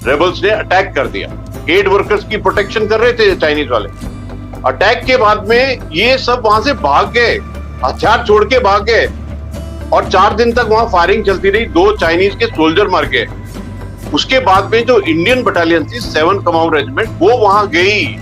Rebels ने attack कर दिया। एड वर्कर्स की प्रोटेक्शन कर रहे थे चाइनीज वाले। अटैक के बाद में ये सब वहां से भाग गए, हथियार छोड़ के भाग गए, और 4 दिन तक वहां फायरिंग चलती रही। 2 चाइनीज के सोल्जर मर गए। उसके बाद में जो इंडियन बटालियन थी 7 कमाऊं रेजिमेंट, वो वहां गई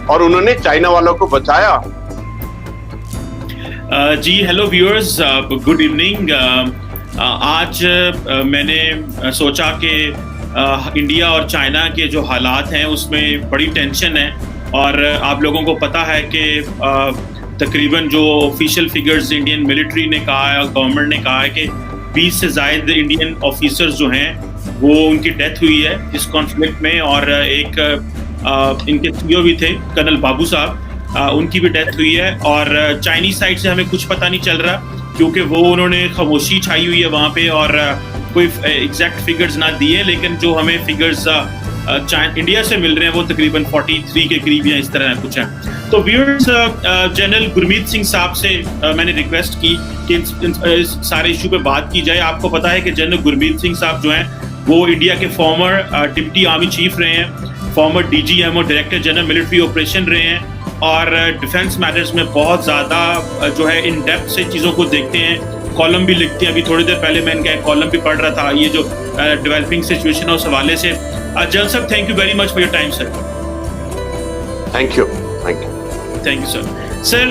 और उन्होंने चाइना वालों को बचाया। जी हेलो व्यूअर्स, गुड इवनिंग। आज मैंने सोचा कि इंडिया और चाइना के जो हालात हैं उसमें बड़ी टेंशन है, और आप लोगों को पता है कि तकरीबन जो ऑफिशियल फिगर्स इंडियन मिलिट्री ने कहा है और गवर्नमेंट ने कहा है कि 20 से ज़ायद इंडियन ऑफिसर्स जो हैं वो उनकी डेथ हुई है इस कॉन्फ्लिक्ट में, और एक इनके सीईओ भी थे कर्नल बाबू साहब, उनकी भी डेथ हुई है। और चाइनीज साइड से हमें कुछ पता नहीं चल रहा क्योंकि वो उन्होंने खामोशी छाई हुई है वहाँ पे, और कोई एग्जैक्ट फिगर्स ना दिए, लेकिन जो हमें फिगर्स इंडिया से मिल रहे हैं वो तकरीबन 43 के करीब या इस तरह कुछ है। तो व्यूअर्स, जनरल गुरमीत सिंह साहब से मैंने रिक्वेस्ट की कि इस सारे इशू पे बात की जाए। आपको पता है कि जनरल गुरमीत सिंह साहब जो हैं वो इंडिया के फॉर्मर डिप्टी आर्मी चीफ रहे हैं, फॉर्मर DGM और डायरेक्टर जनरल मिलिट्री ऑपरेशन रहे हैं, और डिफेंस मैटर्स में बहुत ज़्यादा जो है इन डेप्थ से चीज़ों को देखते हैं। कॉलम भी लिखते हैं। अभी थोड़ी देर पहले मैं इनका कॉलम भी पढ़ रहा था, ये जो डेवलपिंग सिचुएशन है उस हवाले से। जनरल साहब, thank you very much for your time sir. Thank you sir. Sir,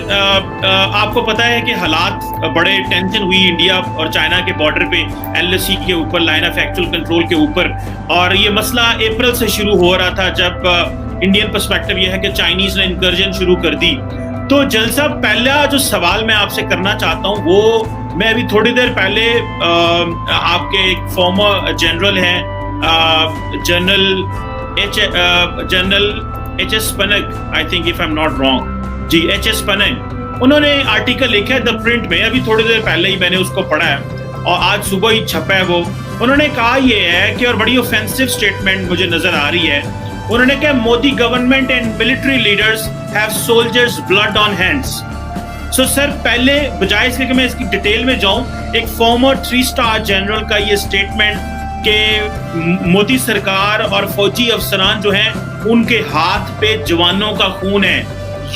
आपको पता है कि हालात बड़े टेंशन हुई इंडिया और चाइना के बॉर्डर पे, LAC के ऊपर, लाइन ऑफ एक्चुअल कंट्रोल के ऊपर, और ये मसला अप्रैल से शुरू हो रहा था जब इंडियन पर्सपेक्टिव ये है कि चाइनीज ने इंकर्जन शुरू कर दी। तो जनरल साहब, पहला जो सवाल मैं आपसे करना चाहता हूँ वो, मैं अभी थोड़ी देर पहले आपके एक फॉर्मर जनरल हैं, general HS Panag, I think if I am not wrong, G HS Panag, उन्होंने आर्टिकल लिखा है द प्रिंट में, अभी थोड़ी देर पहले ही मैंने उसको पढ़ा है और आज सुबह ही छपा है वो। उन्होंने कहा ये है कि, और बड़ी ऑफेंसिव स्टेटमेंट मुझे नजर आ रही है, उन्होंने कहा Modi government and military leaders have soldiers blood on hands. So sir, पहले बजाय इसके कि मैं इसकी डिटेल में जाऊं, एक फॉर्मर 3 स्टार जनरल का ये स्टेटमेंट कि मोदी सरकार और फौजी अफसरान जो हैं उनके हाथ पे जवानों का खून है।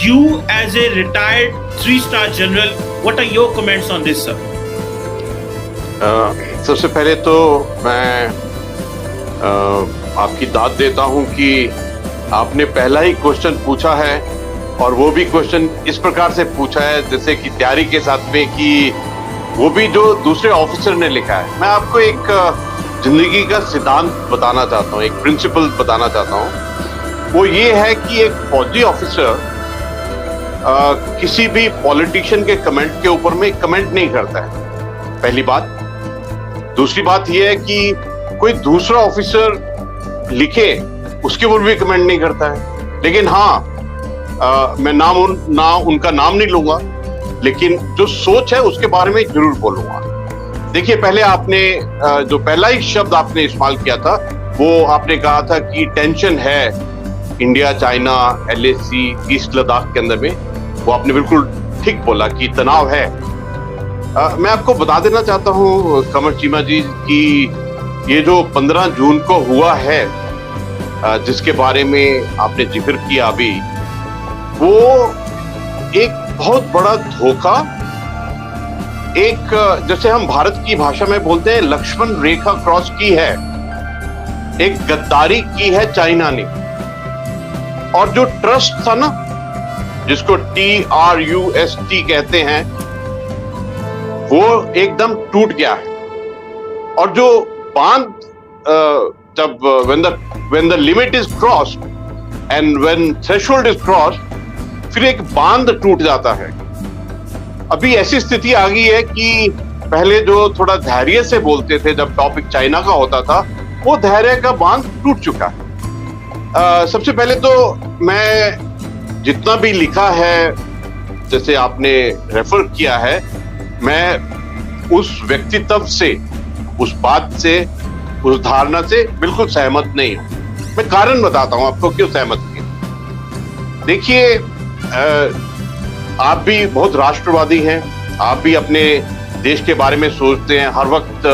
You as a retired 3 star general, what are your comments on this sir? सबसे पहले तो मैं आपकी दाद देता हूं कि आपने पहला ही क्वेश्चन पूछा है, और वो भी क्वेश्चन इस प्रकार से पूछा है जैसे कि तैयारी के साथ में, कि वो भी जो दूसरे ऑफिसर ने लिखा है। मैं आपको एक जिंदगी का सिद्धांत बताना चाहता हूँ, एक प्रिंसिपल बताना चाहता हूँ। वो ये है कि एक फौजी ऑफिसर किसी भी पॉलिटिशियन के कमेंट के ऊपर में कमेंट नहीं करता है, पहली बात। दूसरी बात यह है कि कोई दूसरा ऑफिसर लिखे उसके ऊपर भी कमेंट नहीं करता है। लेकिन हाँ, मैं उनका नाम नहीं लूंगा, लेकिन जो सोच है उसके बारे में जरूर बोलूंगा। देखिए, पहले आपने जो पहला ही शब्द आपने इस्तेमाल किया था, वो आपने कहा था कि टेंशन है India China LAC east Ladakh के अंदर में। वो आपने बिल्कुल ठीक बोला कि तनाव है। मैं आपको बता देना चाहता हूँ कमर चीमा जी कि ये जो 15 जून को हुआ है, जिसके बारे में आपने जिक्र किया अभी, वो एक बहुत बड़ा धोखा, एक जैसे हम भारत की भाषा में बोलते हैं लक्ष्मण रेखा क्रॉस की है, एक गद्दारी की है चाइना ने। और जो ट्रस्ट था ना, जिसको TRUST कहते हैं, वो एकदम टूट गया है। और जो बांध, जब when the limit is crossed and when threshold is crossed, फिर एक बांध टूट जाता है। अभी ऐसी स्थिति आ गई है कि पहले जो थोड़ा धैर्य से बोलते थे जब टॉपिक चाइना का होता था, वो धैर्य का बांध टूट चुका है। सबसे पहले तो मैं जितना भी लिखा है, जैसे आपने रेफर किया है, मैं उस व्यक्तित्व से, उस बात से, उस धारणा से बिल्कुल सहमत नहीं हूं। मैं कारण बताता हूं आपको क्यों सहमत नहीं। देखिए, आप भी बहुत राष्ट्रवादी हैं, आप भी अपने देश के बारे में सोचते हैं, हर वक्त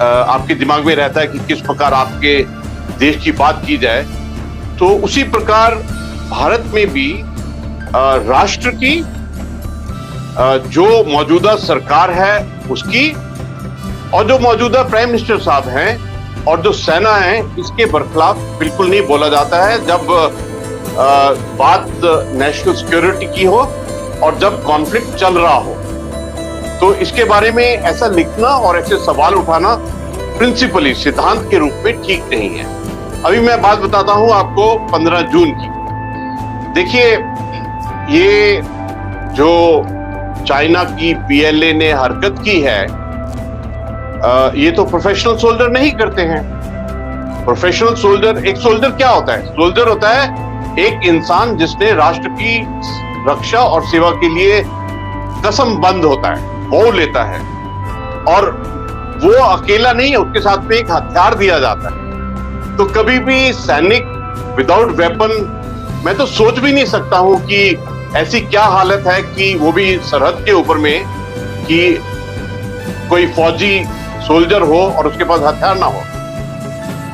आपके दिमाग में रहता है कि किस प्रकार आपके देश की बात की जाए, तो उसी प्रकार भारत में भी राष्ट्र की जो मौजूदा सरकार है उसकी, और जो मौजूदा प्राइम मिनिस्टर साहब हैं और जो सेना है, इसके बरखिलाफ बिल्कुल नहीं बोला जाता है जब बात नेशनल सिक्योरिटी की हो और जब कॉन्फ्लिक्ट चल रहा हो। तो इसके बारे में ऐसा लिखना और ऐसे सवाल उठाना प्रिंसिपली, सिद्धांत के रूप में ठीक नहीं है। अभी मैं बात बताता हूं आपको 15 जून की। देखिए, ये जो चाइना की पीएलए ने हरकत की है, ये तो प्रोफेशनल सोल्जर नहीं करते हैं। प्रोफेशनल सोल्जर, एक सोल्जर क्या होता है? सोल्जर होता है एक इंसान जिसने राष्ट्र की रक्षा और सेवा के लिए कसम बंद होता है, वो लेता है, और वो अकेला नहीं है, उसके साथ में एक हथियार दिया जाता है। तो कभी भी सैनिक विदाउट वेपन, मैं तो सोच भी नहीं सकता हूं कि ऐसी क्या हालत है कि वो भी सरहद के ऊपर में, कि कोई फौजी सोल्जर हो और उसके पास हथियार ना हो।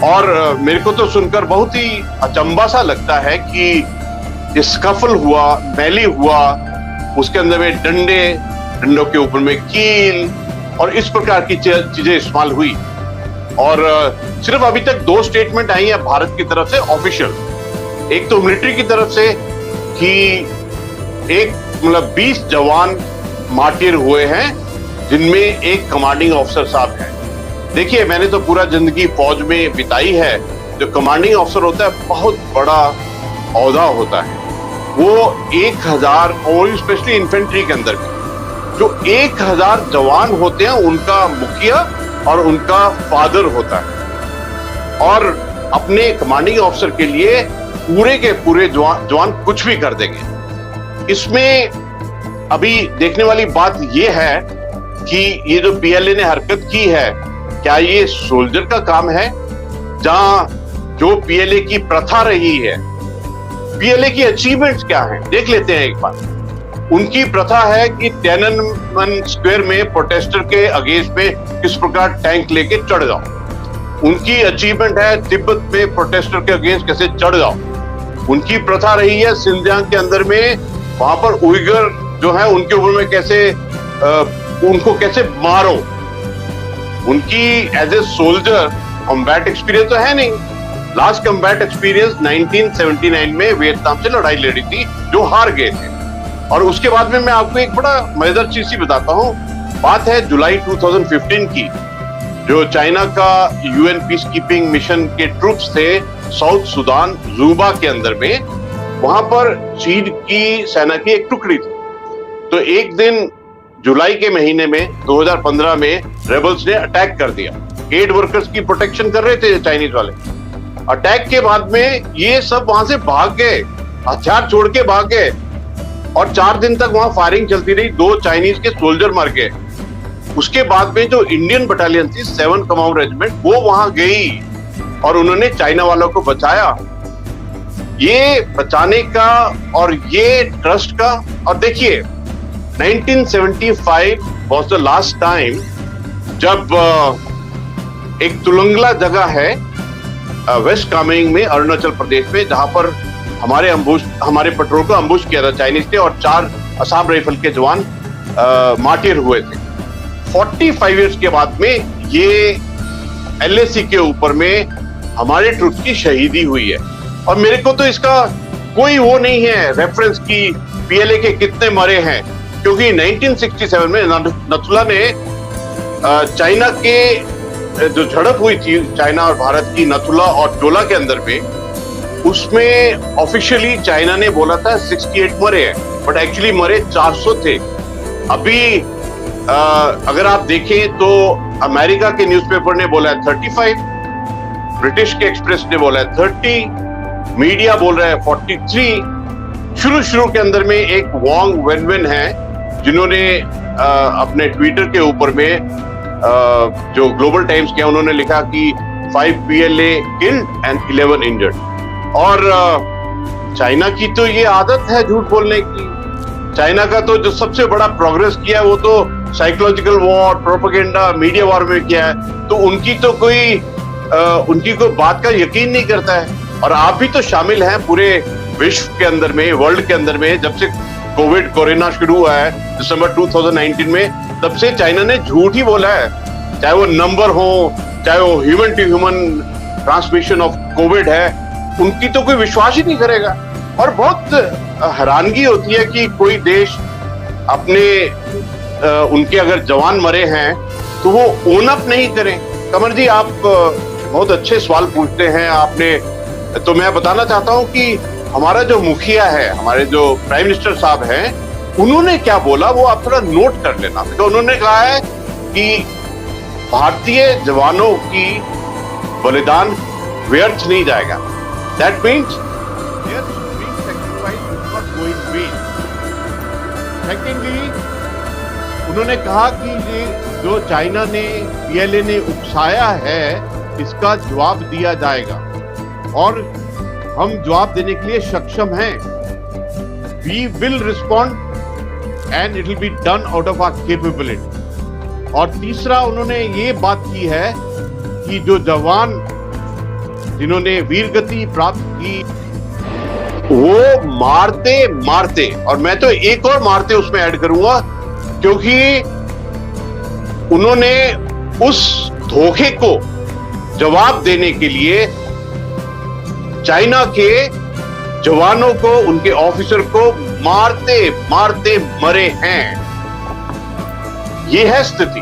और मेरे को तो सुनकर बहुत ही अचंभा सा लगता है कि स्कफल हुआ, मैली हुआ, उसके अंदर में डंडों के ऊपर में कील और इस प्रकार की चीजें इस्तेमाल हुई। और सिर्फ अभी तक 2 स्टेटमेंट आई है भारत की तरफ से ऑफिशियल। एक तो मिलिट्री की तरफ से कि एक 20 जवान मार्टिर हुए हैं, जिनमें एक कमांडिंग ऑफिसर साहब हैं। देखिए, मैंने तो पूरा जिंदगी फौज में बिताई है। जो कमांडिंग ऑफिसर होता है, बहुत बड़ा औहदा होता है। वो 1000, और स्पेशली इन्फेंट्री के अंदर भी जो 1000 जवान होते हैं, उनका मुखिया और उनका फादर होता है। और अपने कमांडिंग ऑफिसर के लिए पूरे के पूरे जवान कुछ भी कर देंगे। इसमें अभी देखने वाली बात यह है कि ये जो पीएलए ने हरकत की है, क्या ये सोल्जर का काम है? जहां जो पीएलए की प्रथा रही है, पीएलए की अचीवमेंट्स क्या हैं, देख लेते हैं एक बार। उनकी प्रथा है कि तिएननमेन स्क्वायर में प्रोटेस्टर के अगेंस्ट में किस प्रकार टैंक लेके चढ़ जाओ। उनकी अचीवमेंट है तिब्बत में प्रोटेस्टर के अगेंस्ट कैसे चढ़ जाओ। उनकी प्रथा रही है सिंजियांग के अंदर में, वहां पर उइगर जो है उनके ऊपर में कैसे उनको कैसे मारो। उनकी as a soldier combat experience तो है नहीं। लास्ट कॉम्बैट एक्सपीरियंस 1979 में वियतनाम से लड़ाई लड़ी थी, जो हार गए थे। और उसके बाद में मैं आपको एक बड़ा मजेदार चीज सी बताता हूँ। बात है जुलाई 2015 की, जो चाइना का यूएन पीस कीपिंग मिशन के ट्रूप्स थे साउथ सुदान जूबा के अंदर में, वहां पर चीन की सेना की एक टुकड़ी थी। तो एक दिन जुलाई के महीने में 2015 में रेबल्स ने अटैक कर दिया। एड वर्कर्स की प्रोटेक्शन कर रहे थे चाइनीज वाले। अटैक के बाद में ये सब वहां से भाग गए, हथियार छोड़ के भाग गए, और 4 दिन तक वहां फायरिंग चलती रही। 2 चाइनीज के सोल्जर मर गए। उसके बाद में जो इंडियन बटालियन थी 7 कमांड रेजिमेंट, वो वहां गई और उन्होंने चाइना वालों को बचाया। ये बचाने का और ये ट्रस्ट का। और देखिए, 1975 was the last time जब एक तुलंगला जगह है वेस्ट कामेंग में, अरुणाचल प्रदेश में, जहां पर हमारे पेट्रोल को अम्बुश किया था चाइनीज थे, और 4 असम राइफल के जवान मार्टिर हुए थे। 45 इयर्स के बाद में ये एलएसी के ऊपर में हमारे ट्रूप्स की शहीदी हुई है। और मेरे को तो इसका कोई वो नहीं है रेफरेंस की पीएलए के कितने मरे हैं, क्योंकि 1967 में नथुला ने चाइना के जो झड़प हुई थी, चाइना और भारत की, नथुला और चोला के अंदर में, उसमें ऑफिशियली चाइना ने बोला था 68 मरे हैं, बट एक्चुअली मरे 400 थे। अभी अगर आप देखें तो अमेरिका के न्यूज़पेपर ने बोला है 35, ब्रिटिश के एक्सप्रेस ने बोला है 30, मीडिया बोल रहा है 43। शुरू के अंदर में एक वांग वेनवेन है, जिन्होंने अपने ट्विटर के ऊपर में जो ग्लोबल टाइम्स किया, उन्होंने लिखा कि 5 PLA किल्ड एंड 11 इंजर्ड। और चाइना की तो ये आदत है झूठ बोलने की। चाइना का तो जो सबसे बड़ा प्रोग्रेस किया है वो तो psychological war, propaganda, media war में किया है। तो उनकी तो कोई उनकी कोई बात का यकीन नहीं करता है। और आप भी तो शामिल हैं पूरे विश्व के अंदर में, वर्ल्ड के अंदर में। जब से कोरोना शुरू हुआ है दिसंबर 2019 में, तब से चाइना ने झूठ ही बोला है, चाहे वो नंबर हो, चाहे वो human to human transmission of Covid है, उनकी तो कोई विश्वास ही नहीं करेगा। और बहुत हैरानगी होती है कि कोई देश अपने उनके अगर जवान मरे हैं तो वो ओन अप नहीं करें। कमर जी, आप बहुत अच्छे सवाल पूछते हैं आपने। तो मैं बताना चाहता हूं कि हमारा जो मुखिया है, हमारे जो प्राइम मिनिस्टर साहब हैं, उन्होंने क्या बोला वो आप थोड़ा नोट कर लेना। तो उन्होंने कहा है कि भारतीय जवानों की बलिदान व्यर्थ नहीं जाएगा। That means their being sacrifice is not going waste. Secondly, उन्होंने कहा कि ये जो चाइना ने, पीएलए ने उकसाया है, इसका जवाब दिया जाएगा और हम जवाब देने के लिए सक्षम हैं। We will respond and it will be done out of our capability. और तीसरा, उन्होंने ये बात की है कि जो जवान जिन्होंने वीरगति प्राप्त की, वो मारते मारते, और मैं तो एक और मारते उसमें ऐड करूंगा, क्योंकि उन्होंने उस धोखे को जवाब देने के लिए चाइना के जवानों को, उनके ऑफिसर को मारते मारते मरे हैं। यह है स्थिति।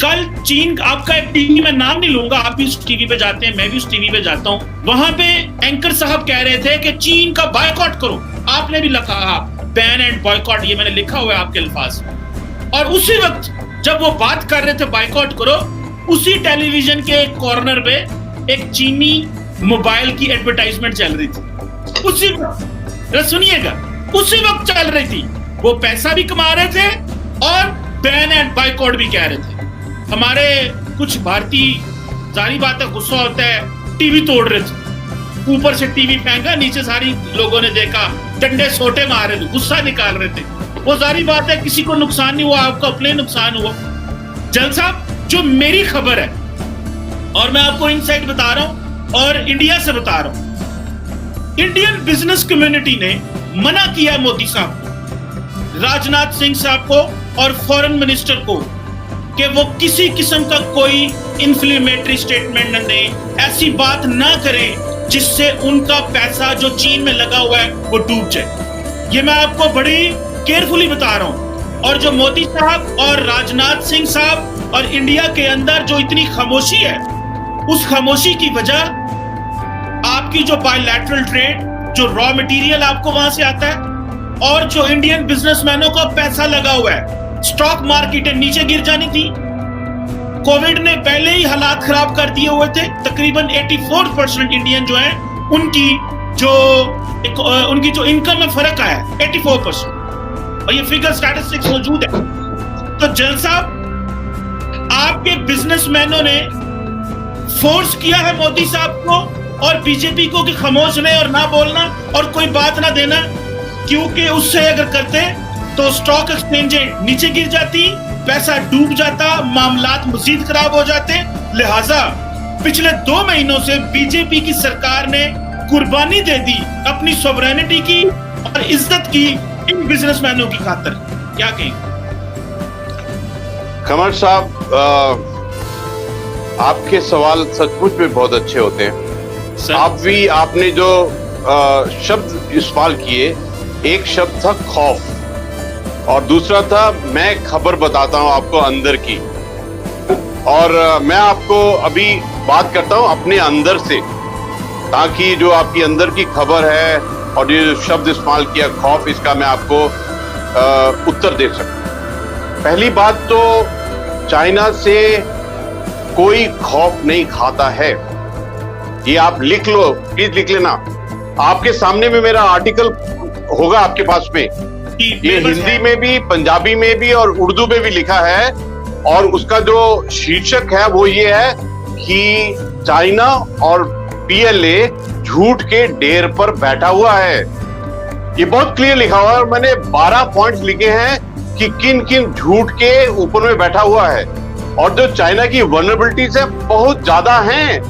कल चीन, आपका एक टीवी में नाम नहीं लूंगा, आप भी उस टीवी पे जाते हैं, मैं भी उस टीवी पे जाता हूं, वहां पे एंकर साहब कह रहे थे कि चीन का बायकॉट करो। आपने भी लिखा बैन एंड बॉयकॉट, ये मैंने लिखा हुआ है आपके अल्फाज में। और उसी वक्त जब वो बात कर रहे थे बायकॉट करो, उसी टेलीविजन के एक कॉर्नर पे एक चीनी मोबाइल की एडवर्टाइजमेंट चल रही थी। उसी वक्त, सुनिएगा, उसी वक्त चल रही थी। वो पैसा भी कमा रहे थे और बैन एंड बायकॉट भी कह रहे थे। हमारे कुछ भारतीय, सारी बात है, गुस्सा होता है, टीवी तोड़ रहे थे, ऊपर से टीवी फेंका, नीचे सारी लोगों ने देखा, डंडे सोटे मार रहे थे, गुस्सा निकाल रहे थे। वो सारी बात है, किसी को नुकसान नहीं हुआ, आपको अपने नुकसान हुआ। जल साहब, जो मेरी खबर है और मैं आपको इनसाइड बता रहा हूं और इंडिया से बता रहा हूं, इंडियन बिजनेस कम्युनिटी ने मना किया मोदी साहब को, राजनाथ सिंह साहब को और फॉरेन मिनिस्टर को कि वो किसी किस्म का कोई इन्फ्लेमेटरी स्टेटमेंट न दें, ऐसी बात ना करें जिससे उनका पैसा जो चीन में लगा हुआ है वो डूब जाए। ये मैं आपको बड़ी केयरफुली बता रहा हूं। और जो मोदी साहब और राजनाथ सिंह साहब और इंडिया के अंदर जो इतनी खामोशी है, उस खामोशी की वजह आपकी जो बायलैटरल ट्रेड, जो रॉ मटेरियल आपको वहां से आता है, और जो इंडियन बिजनेसमैनों का पैसा लगा हुआ है, स्टॉक मार्केट नीचे गिर जानी थी। कोविड ने पहले ही हालात खराब कर दिए हुए थे। तकरीबन 84% इंडियन जो है, उनकी जो इनकम में फर्क आया है 84%, और ये फिगर स्टैटिस्टिक्स मौजूद है। तो जल साहब, आपके बिजनेसमैनों ने फोर्स किया है मोदी साहब को और बीजेपी को कि खामोश रहे और ना बोलना और कोई बात ना देना, क्योंकि उससे अगर करते तो स्टॉक एक्सचेंजें नीचे गिर जाती, पैसा डूब जाता, मामलात मजीद खराब हो जाते। लिहाजा पिछले 2 महीनों से बीजेपी की सरकार ने कुर्बानी दे दी अपनी सॉवरेनिटी की और इज्जत की इन बिजनेसमैनों की खातिर। क्या कहेंगे? कमर साहब, आपके सवाल सचमुच में बहुत अच्छे होते हैं। आपने जो शब्द इस्तेमाल किए, एक शब्द था खौफ और दूसरा था मैं खबर बताता हूं आपको अंदर की। और मैं आपको अभी बात करता हूं अपने अंदर से, ताकि जो आपकी अंदर की खबर है और ये जो शब्द इस्तेमाल किया खौफ, इसका मैं आपको उत्तर दे सकूं। पहली बात तो चाइना से कोई खौफ नहीं खाता है, ये आप लिख लो, प्लीज लिख लेना। आपके सामने में मेरा आर्टिकल होगा आपके पास में, ये हिंदी में भी, पंजाबी में भी और उर्दू में भी लिखा है। और उसका जो शीर्षक है वो ये है कि चाइना और पीएलए झूठ के ढेर पर बैठा हुआ है। ये बहुत क्लियर लिखा हुआ है और मैंने 12 पॉइंट्स लिखे हैं कि किन किन झूठ के ऊपर में बैठा हुआ है। और जो चाइना की वल्नरेबिलिटीज है बहुत ज्यादा हैं।